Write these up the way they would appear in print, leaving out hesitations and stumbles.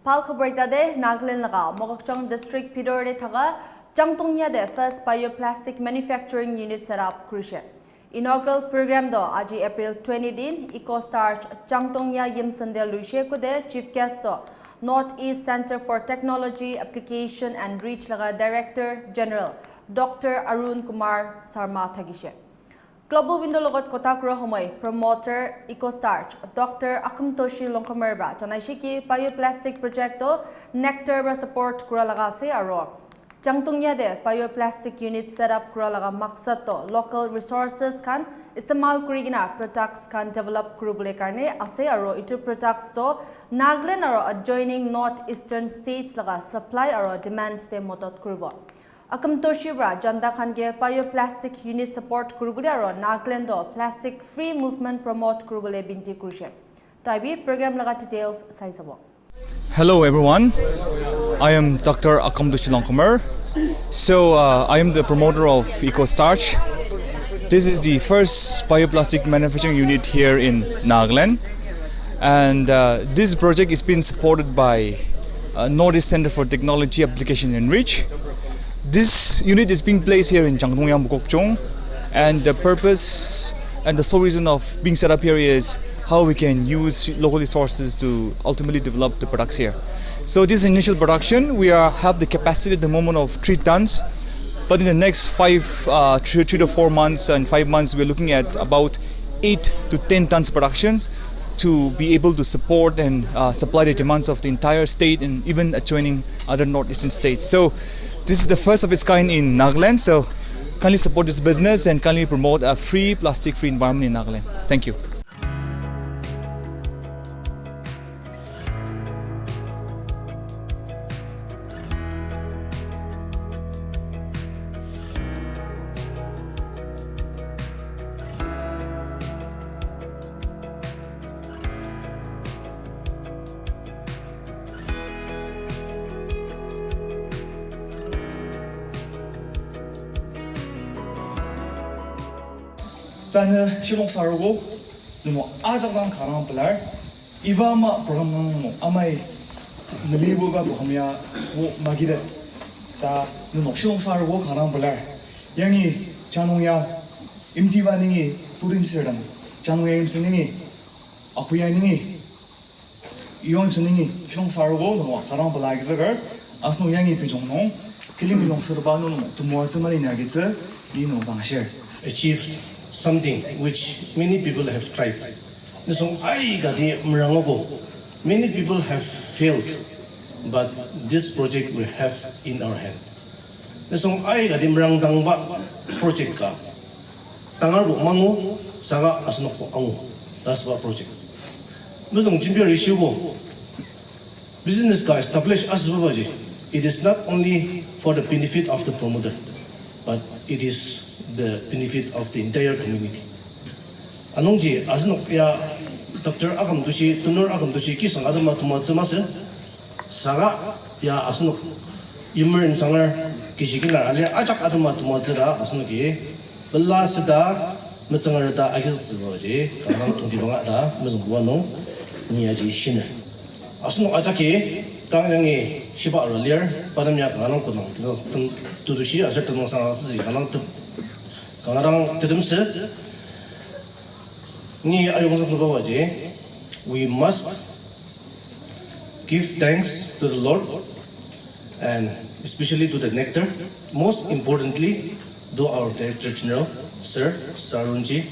Palkabreitade Nagaland laga Mokokchung district Pidor de Thaga Changtongya de first bioplastic manufacturing unit set up crucial. Inaugural program do aji April 20 din EcoStarch Changtongya Yimsen de Lucia kude chief guest do Northeast Center for Technology Application and Reach laga Director General Dr. Arun Kumar Sarma Thagishe. Global Window Logot Kotakro Homoy Promoter EcoStarch Dr. Akumtoshi Longkomerba Janashiki Bioplastic Project do Nectar support Kuralagase Aro. Changtongya de Bioplastic Unit set up Kuralaga Maksato local resources kan istemal kurigina products kan develop kurubule karne ase aro itu products to Nagaland aro adjoining northeastern states laga supply aro demand ste motot kurubo. Akamtoshi bra janda khange bioplastic unit support kurubule aro Nagaland do plastic free movement promote kurubule binti kurushe. Taibi program laga details saisabo. Hello everyone, I am Dr. Akumtoshi Longkomer. So I am the promoter of EcoStarch. This is the first bioplastic manufacturing unit here in Nagaland, and this project is being supported by Northeast Center for Technology Application and Reach. This unit is being placed here in Changtongya, Mokokchung, and the purpose and the sole reason of being set up here is how we can use local resources to ultimately develop the products here. So this initial production, we have the capacity at the moment of 3 tons, but in the next 3 to 4 months and 5 months, we're looking at about 8 to 10 tons productions to be able to support and supply the demands of the entire state and even adjoining other northeastern states. So this is the first of its kind in Nagaland. So kindly support this business and kindly promote a free plastic-free environment in Nagaland. Thank you. Tana shilong sarugo numo ajagdang karang pelar ivama program numo amai nalibo ga buhamya wo magide ta numo shilong sarugo karang pelar yangi Changtongya imtiwa ningi turim sedang Changtongya imsen ningi akuya ningi iyon imsen ningi shilong sarugo numo karang pelar gizagar asno yangi pijongno kilim bilong serba numo tumo zamali nagitse ino bangshare achieved something which many people have tried. Many people have failed, but this project we have in our hand. Project ka. That's what project. Business ka established as it is not only for the benefit of the promoter, but it is the benefit of the entire community. Anongji asnok ya Dr. Akamtoshi Tunor Akamtoshi kisang adama tumatsamase saga ya asnok Yimsen sangar kisikinar alia ajak adama tumatsara asnoki bella seda matsangar da agisboji kanang tungdibanga da mezungwano niaji shine asnok ajaki 당연히 시바 earlier 바람이야 가능 고능 두두시 아셔 등등 상황에서 가능 강아랑 드듬스 니 아유공사 봐봐지 we must give thanks to the Lord and especially to the Nectar, most importantly to our Director General Sir Sarunji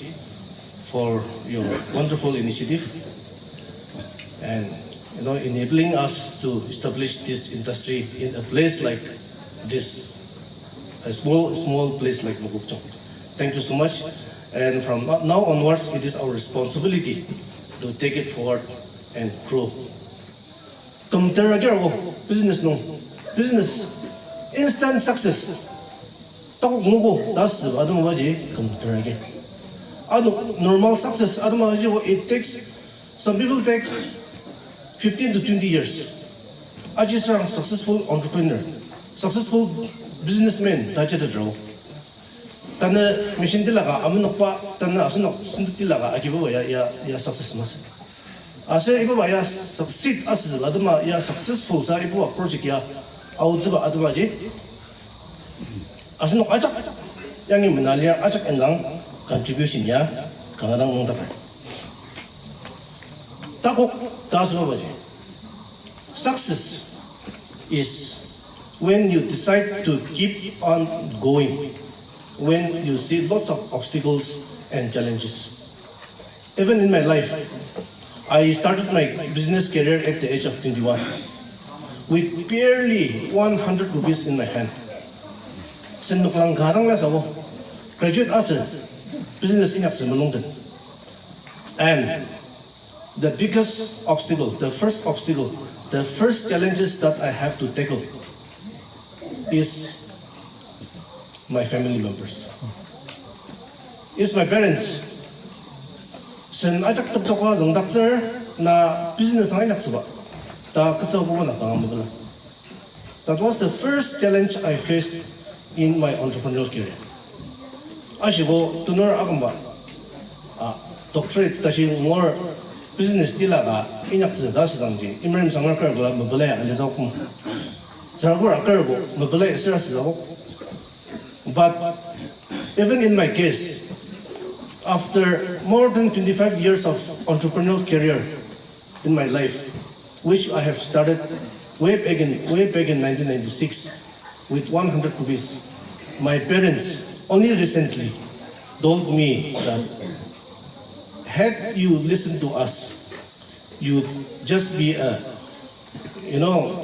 for your wonderful initiative and enabling us to establish this industry in a place like this, a small place like Mokokchung. Thank you so much. And from now onwards, it is our responsibility to take it forward and grow. Business, instant success. Normal success. It takes, some people takes 15 to 20 years. I just am a successful entrepreneur, successful businessman. Tana mission dilaga, amunokpa, tana asunok, sindilaga, akibo ya success mas. Asa ibu ba ya succeed as adama ya successful sa ibu project ya auziba adama ji. Asa no ajak yang ini menalia ajak endang contribution ya kangadang mong takay. Takok taas ba ba ji? Success is when you decide to keep on going, when you see lots of obstacles and challenges. Even in my life, I started my business career at the age of 21 with barely 100 rupees in my hand. Sendok lang garang la sawo, graduate as a business ingat semelungden. And the biggest obstacle, the first challenges that I have to tackle is my family members. Is my parents. Sen ajak tuk ko zong doctor na business ang ingat suba. Ta katsaw ko na kang mabala. That was the first challenge I faced in my entrepreneurial career. Ashigo tunor agamba. Doctorate tashi more business tilaga ingat sa dasidangji. Imram sangar kargla mabala ali zaw ko. Zargo akarbo mabala sira zaw. But even in my case, after more than 25 years of entrepreneurial career in my life, which I have started way back in 1996 with 100 rupees, my parents only recently told me that had you listened to us, you'd just be a,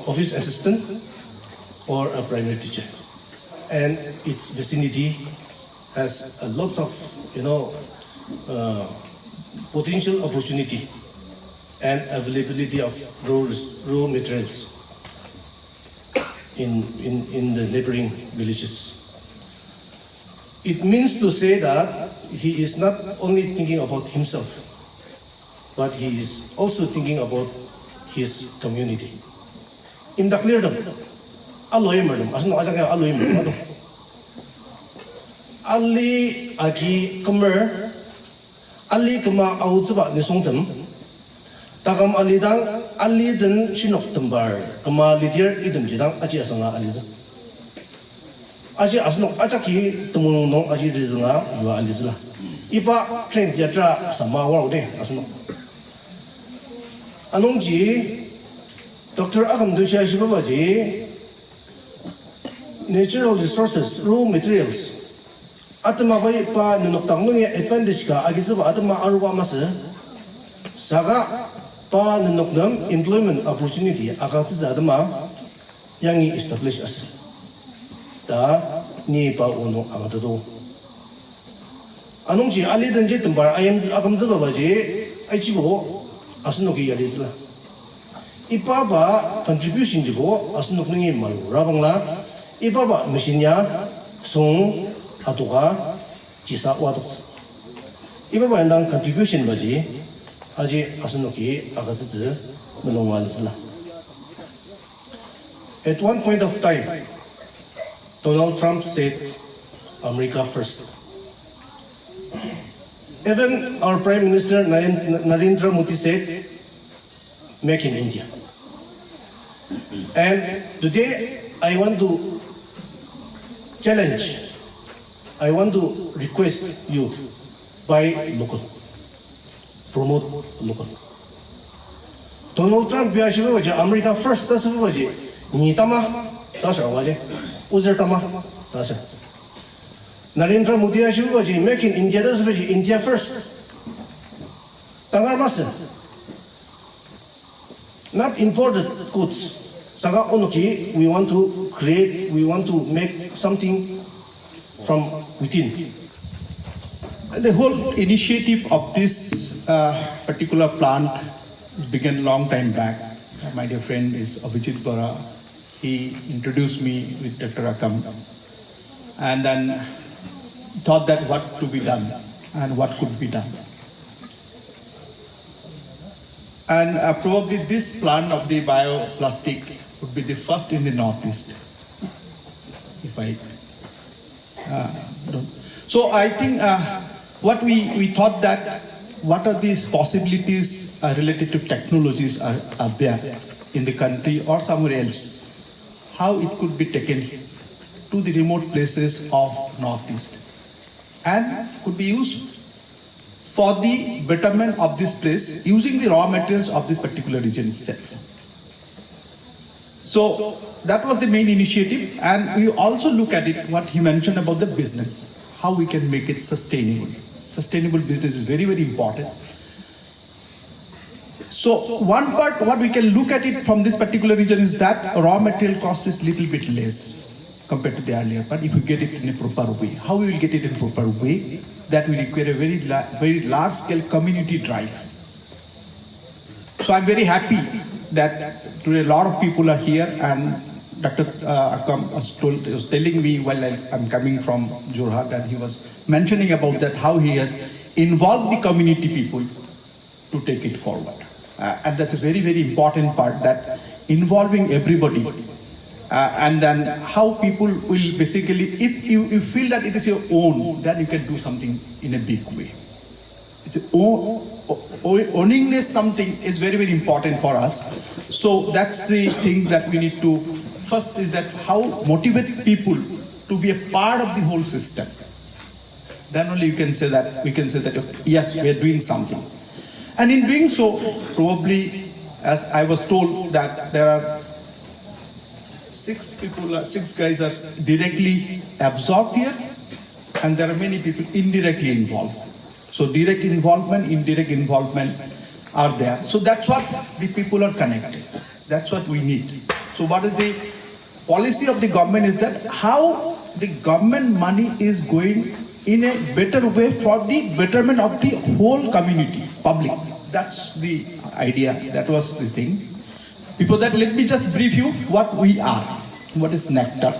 office assistant or a primary teacher. And its vicinity has lots of, potential opportunity and availability of raw materials in the neighboring villages. It means to say that he is not only thinking about himself, but he is also thinking about his community. In the clear them, aloy madam, asno aja kaya aloy madam. Ali aki kemer, ali kema auzuba ni songtem, takam ali dang ali den chinok tembar, kema lidier idem jidang aji asanga aliza. Aji asno aja ki temunong aji rizanga yua alizla. Ipa train tiatra sama warau deh asno. Anongji, Dr. Akam Dusha Shibabaji, natural resources, raw materials. Atama bay pa nanoktang nung advantage ka agizuba atama aruba mas saga pa nanoknam employment opportunity akatiza atama yang establish as ta ni pa uno amadado anong ji ali dan je tembar ayam akam zuba baje aichibo asnoki yalizla ipa ba contribution jibo asnok ngi mal rabangla ipa ba mesinya song atuga jisa watok iba ba ndang contribution baji aji asnoki agatz melongwalisla. At one point of time, Donald Trump said America first. Even our Prime Minister Narendra Modi said make in India. And today I want to challenge, I want to request you, buy local, promote local. Donald Trump biya shiba waje America first ta shiba waje ni tama ta sha waje uzer tama ta sha. Narendra Modi shiba waje make in India ta shiba waje India first. Tangar mas not imported goods. Saga onoki we want to make something from within. The whole initiative of this particular plant began long time back. My dear friend is Abhijit Bora. He introduced me with Dr. Akam and then thought that what to be done and what could be done. And probably this plant of the bioplastic would be the first in the Northeast. If I don't. So I think what we thought that what are these possibilities related to technologies are there in the country or somewhere else, how it could be taken to the remote places of Northeast and could be used for the betterment of this place using the raw materials of this particular region itself. So that was the main initiative, and we also look at it, what he mentioned about the business, how we can make it sustainable. Sustainable business is very, very important. So one part, what we can look at it from this particular region is that raw material cost is little bit less compared to the earlier, but if we get it in a proper way, how we will get it in a proper way, that will require a very large scale community drive. So I'm very happy that today a lot of people are here, and Dr. Akam was telling me while I'm coming from Jorhat, and he was mentioning about that, how he has involved the community people to take it forward. And that's a very, very important part, that involving everybody. And then how people will basically, if you feel that it is your own, then you can do something in a big way. It's owningness something is very, very important for us. So that's the thing that we need to, first is that how motivate people to be a part of the whole system. Then only you can say that, we can say that, yes, we are doing something. And in doing so, probably, as I was told, that there are 6 guys are directly absorbed here, and there are many people indirectly involved. So direct involvement, indirect involvement are there. So that's what the people are connected. That's what we need. So what is the policy of the government is that how the government money is going in a better way for the betterment of the whole community, public. That's the idea. That was the thing. Before that, let me just brief you what we are. What is NECTAR?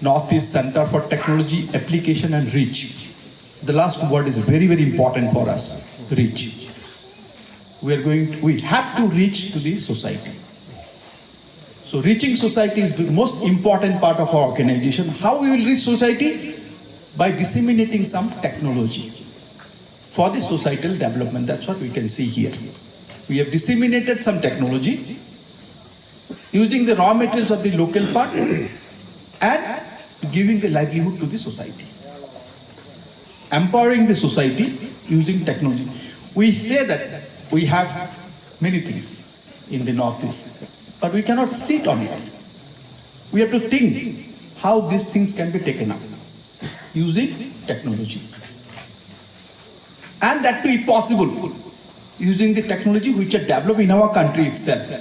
Northeast Center for Technology, Application and Reach. The last word is very, very important for us, reach. We have to reach to the society. So reaching society is the most important part of our organization. How we will reach society? By disseminating some technology for the societal development. That's what we can see here. We have disseminated some technology using the raw materials of the local part and giving the livelihood to the society. Empowering the society using technology. We say that we have many things in the Northeast, but we cannot sit on it. We have to think how these things can be taken up using technology. And that to be possible using the technology which are developed in our country itself.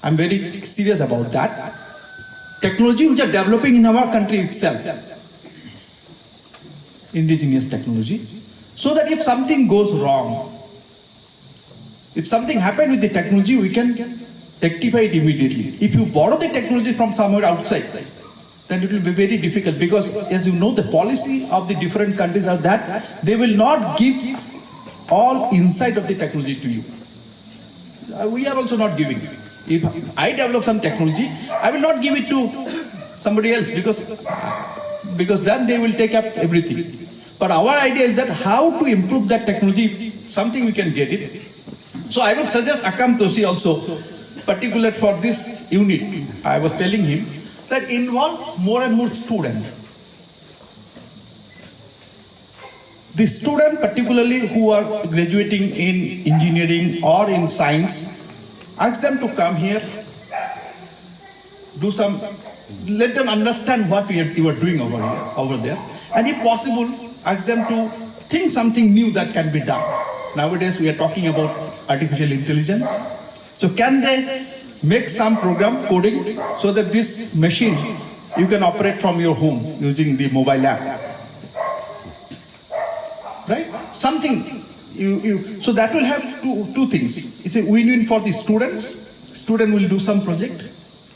I'm very serious about that. Technology which are developing in our country itself. Indigenous technology. So that if something goes wrong, if something happened with the technology, we can rectify it immediately. If you borrow the technology from somewhere outside, then it will be very difficult, because as you know, the policy of the different countries are that they will not give all insight of the technology to you. We are also not giving. If I develop some technology, I will not give it to somebody else, because then they will take up everything. But our idea is that how to improve that technology, something we can get it. So I would suggest Akam Toshi also, particular for this unit, I was telling him that involve more and more students. The students, particularly who are graduating in engineering or in science, ask them to come here, let them understand what you are doing over there, and if possible, ask them to think something new that can be done. Nowadays, we are talking about artificial intelligence. So can they make some program coding so that this machine you can operate from your home using the mobile app? Right? Something so that will have two things. It's a win-win for the students. Student will do some project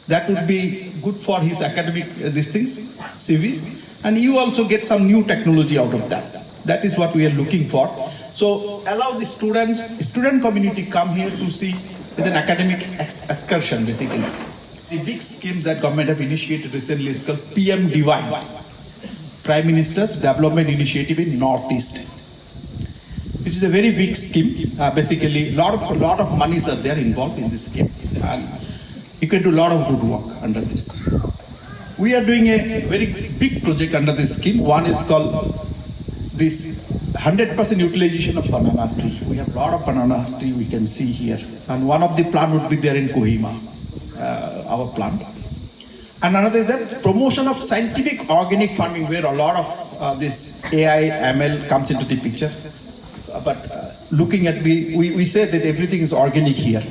that would be good for his academic CVs, and you also get some new technology out of that. That is what we are looking for. So allow the student community come here to see with an academic excursion, basically. The big scheme that government have initiated recently is called PMDY, Prime Minister's Development Initiative in Northeast. which is a very big scheme. Basically, a lot of monies are there involved in this scheme, and you can do a lot of good work under this. We are doing a very big project under this scheme. One is called this 100% utilization of banana tree. We have a lot of banana tree we can see here, and one of the plant would be there in Kohima, our plant. And another is that promotion of scientific organic farming, where a lot of this AI, ML comes into the picture. But looking at, we say that everything is organic here.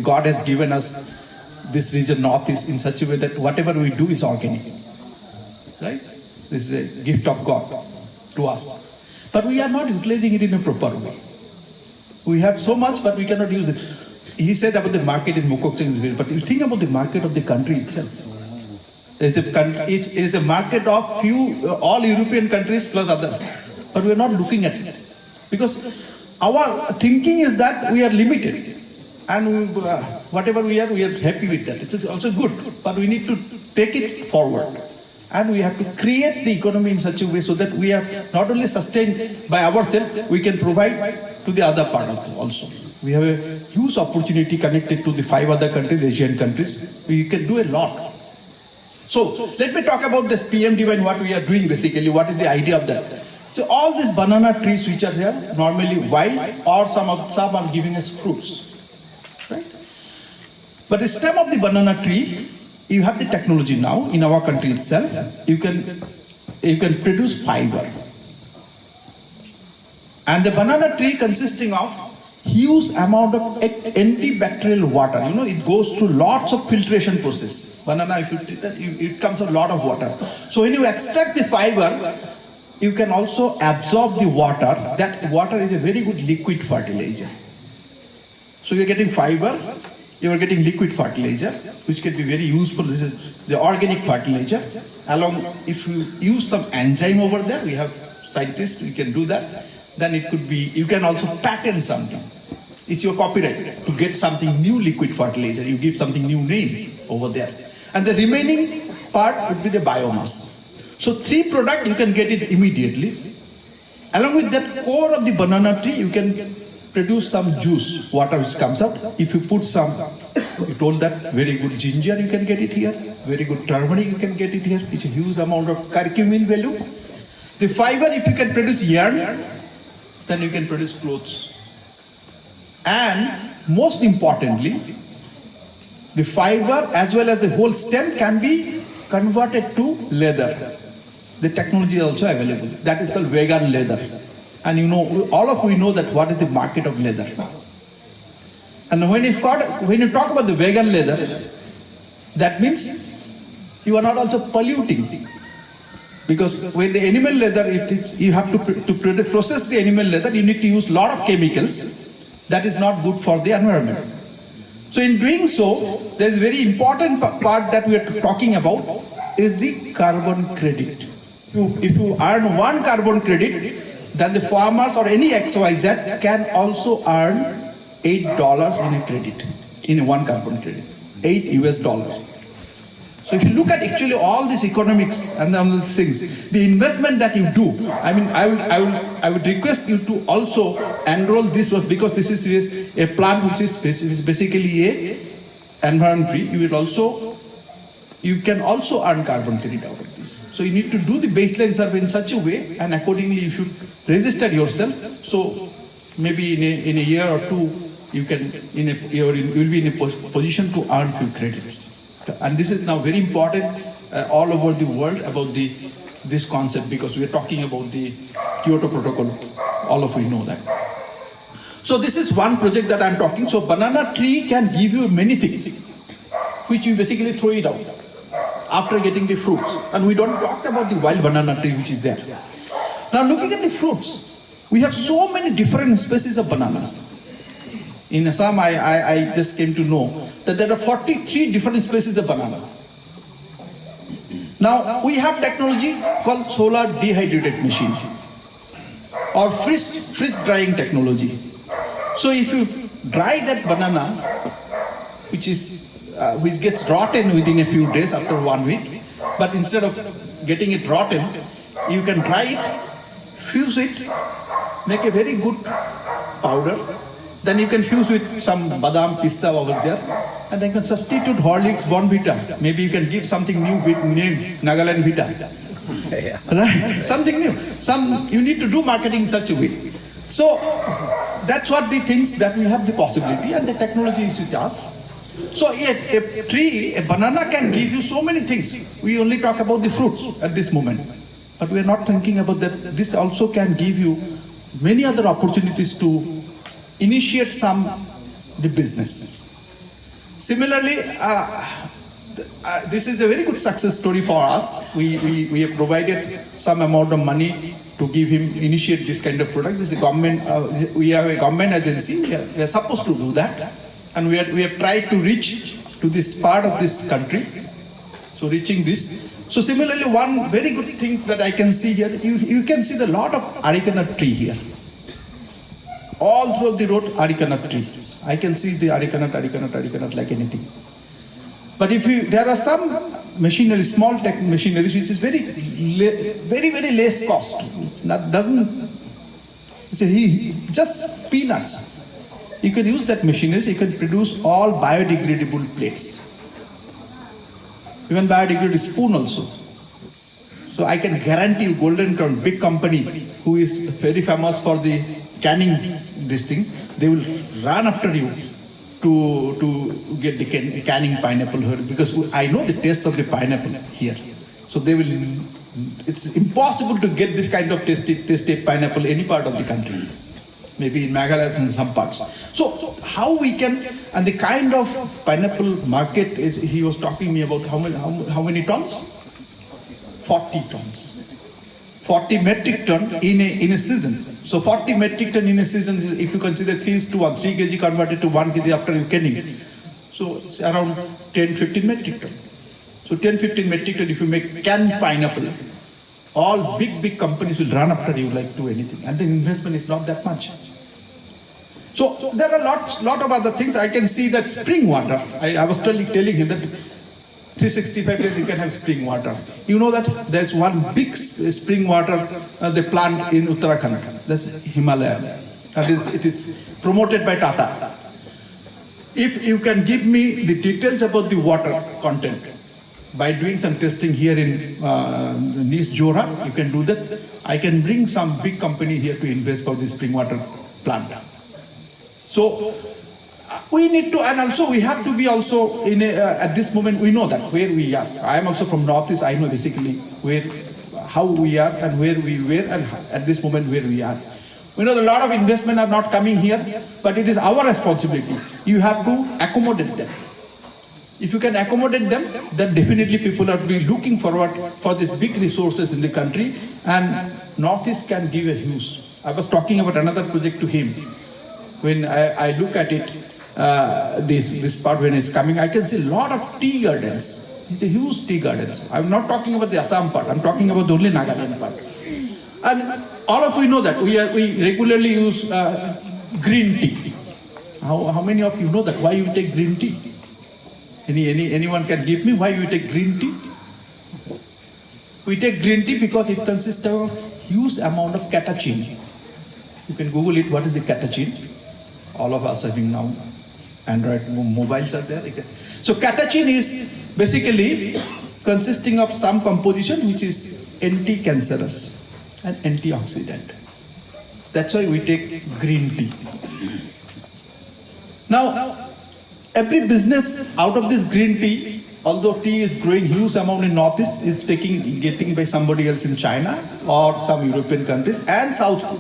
God has given us this region, Northeast, in such a way that whatever we do is organic. Right? This is a gift of God to us. But we are not utilizing it in a proper way. We have so much, but we cannot use it. He said about the market in Mokokchung, but you think about the market of the country itself. It's a market of all European countries plus others. But we are not looking at it. Because our thinking is that we are limited. And whatever we are happy with that. It's also good. But we need to take it forward. And we have to create the economy in such a way so that we are not only sustained by ourselves, we can provide to the other part of it also. We have a huge opportunity connected to the 5 other countries, Asian countries. We can do a lot. So let me talk about this PMDY and what we are doing basically. What is the idea of that? So all these banana trees which are there, normally wild, or some are giving us fruits. Right? But the stem of the banana tree, you have the technology now in our country itself. You can produce fiber. And the banana tree consisting of huge amount of antibacterial water. You know, it goes through lots of filtration process. Banana, if you take that, it comes a lot of water. So when you extract the fiber, you can also absorb the water. That water is a very good liquid fertilizer. So you're getting fiber, you're getting liquid fertilizer, which can be very useful. This is the organic fertilizer. Along, if you use some enzyme over there, we have scientists, we can do that. Then it could be, you can also patent something. It's your copyright to get something new liquid fertilizer. You give something new name over there. And the remaining part would be the biomass. So 3 products, you can get it immediately. Along with that core of the banana tree, you can produce some juice, water which comes out. If you put some, you told that very good ginger, you can get it here. Very good turmeric, you can get it here. It's a huge amount of curcumin value. The fiber, if you can produce yarn, then you can produce clothes. And most importantly, the fiber as well as the whole stem can be converted to leather. The technology is also available. That is called vegan leather. And you know, all of we know that what is the market of leather. And when you talk about the vegan leather, that means you are not also polluting. Because with the animal leather, you have to process the animal leather, you need to use a lot of chemicals. That is not good for the environment. So in doing so, there is a very important part that we are talking about is the carbon credit. If you earn 1 carbon credit, then the farmers or any XYZ can also earn $8 in a credit, in 1 carbon credit, $8. So if you look at actually all these economics and all these things, the investment that you do, I mean, I would request you to also enroll this one, because this is a plant which is basically a environment tree. You can also earn carbon credit out of this. So you need to do the baseline survey in such a way, and accordingly you should register yourself. So maybe in a year or 2, you will be in a position to earn few credits. And this is now very important all over the world about this concept, because we are talking about the Kyoto Protocol. All of you know that. So this is one project that I'm talking. So banana tree can give you many things, which you basically throw it out after getting the fruits. And we don't talk about the wild banana tree which is there. Now looking at the fruits, we have so many different species of bananas. In Assam, I just came to know that there are 43 different species of banana. Now we have technology called solar dehydrated machine or freeze drying technology. So if you dry that banana, which gets rotten within a few days after 1 week, but instead of getting it rotten, you can dry it, fuse it, make a very good powder. Then you can fuse with some badam, pista over there, and then you can substitute Horlicks, Bonvita. Maybe you can give something new with name Nagaland Vita. Right? Something new. You need to do marketing in such a way. So that's what the things that we have the possibility, and the technology is with us. So a tree, a banana can give you so many things. We only talk about the fruits at this moment, but we are not thinking about that. This also can give you many other opportunities to initiate the business. Similarly, this is a very good success story for us. We have provided some amount of money to give him initiate this kind of product. This is a government. We have a government agency. We are supposed to do that, and we have tried to reach to this part of this country. So reaching this. So similarly, one very good things that I can see here. You can see the lot of areca nut tree here. All throughout the road, areca nut trees. I can see the areca nut like anything. But there are some machinery, small tech machinery, which is very less cost. Just peanuts. You can use that machinery. You can produce all biodegradable plates. Even biodegradable spoon also. So I can guarantee you, Golden Crown, big company who is very famous for the canning these things, they will run after you to get the canning pineapple here, because I know the taste of the pineapple here. So it's impossible to get this kind of tasty pineapple any part of the country. Maybe in Meghalaya and some parts. So how we can, and the kind of pineapple market is, he was talking to me about how many tons? 40 tons. 40 metric ton in a season. So 40 metric ton in a season, if you consider 3:1, 3 kg converted to 1 kg after canning. So it's around 10-15 metric ton. So 10-15 metric ton, if you make canned pineapple, all big companies will run after you like do anything. And the investment is not that much. So there are lot of other things. I can see that spring water. I was telling him that 365 days you can have spring water. You know that there's one big spring water they plant in Uttarakhand. That's Himalaya. It is promoted by Tata. If you can give me the details about the water content by doing some testing here in Nice Jora, you can do that. I can bring some big company here to invest for the spring water plant. So we need to, and also we have to be also at this moment, we know that where we are. I am also from Northeast. I know basically how we are and where we were, and at this moment where we are. We know a lot of investment are not coming here, but it is our responsibility. You have to accommodate them. If you can accommodate them, then definitely people are be looking forward for these big resources in the country, and Northeast can give a huge. I was talking about another project to him. When I look at it, this part when it's coming, I can see a lot of tea gardens. It's a huge tea gardens. I'm not talking about the Assam part. I'm talking about the only Nagaland part. And all of you know that we regularly use green tea. How many of you know that? Why you take green tea? Anyone can give me why you take green tea? We take green tea because it consists of a huge amount of catechin. You can Google it. What is the catechin? All of us having now Android mobiles are there. So catechin is basically consisting of some composition which is anti-cancerous and antioxidant. That's why we take green tea. Now, every business out of this green tea, although tea is growing huge amount in Northeast, is getting by somebody else in China or some European countries and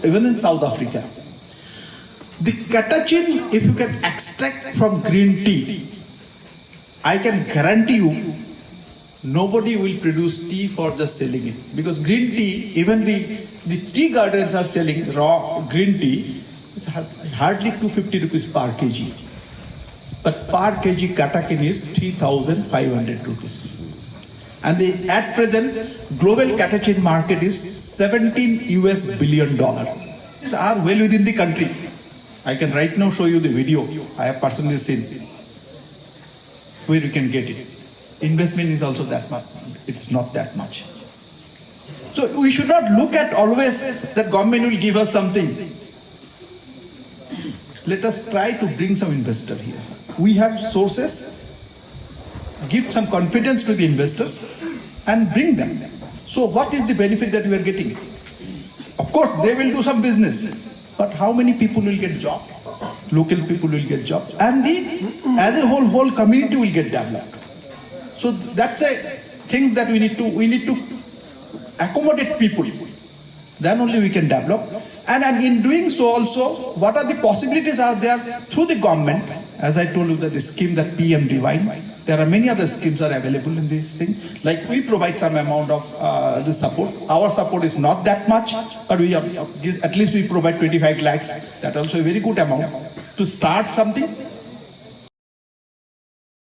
even in South Africa. The catechin, if you can extract from green tea, I can guarantee you nobody will produce tea for just selling it. Because green tea, even the tea gardens are selling raw green tea, it's hardly 250 rupees per kg. But per kg catechin is 3,500 rupees. And at present, global catechin market is $17 billion. These are well within the country. I can right now show you the video. I have personally seen where you can get it. Investment is also that much. It's not that much. So we should not look at always that government will give us something. Let us try to bring some investor here. We have sources, give some confidence to the investors and bring them. So what is the benefit that we are getting? Of course, they will do some business, but how many people will get job? Local people will get job, and as a whole community will get developed. So that's a thing that we need to accommodate people. Then only we can develop. And in doing so also, what are the possibilities are there through the government? As I told you that the scheme that PM Divine, there are many other schemes are available in this thing. Like we provide some amount of the support. Our support is not that much, but we have, at least we provide 25 lakhs. That's also a very good amount to start something.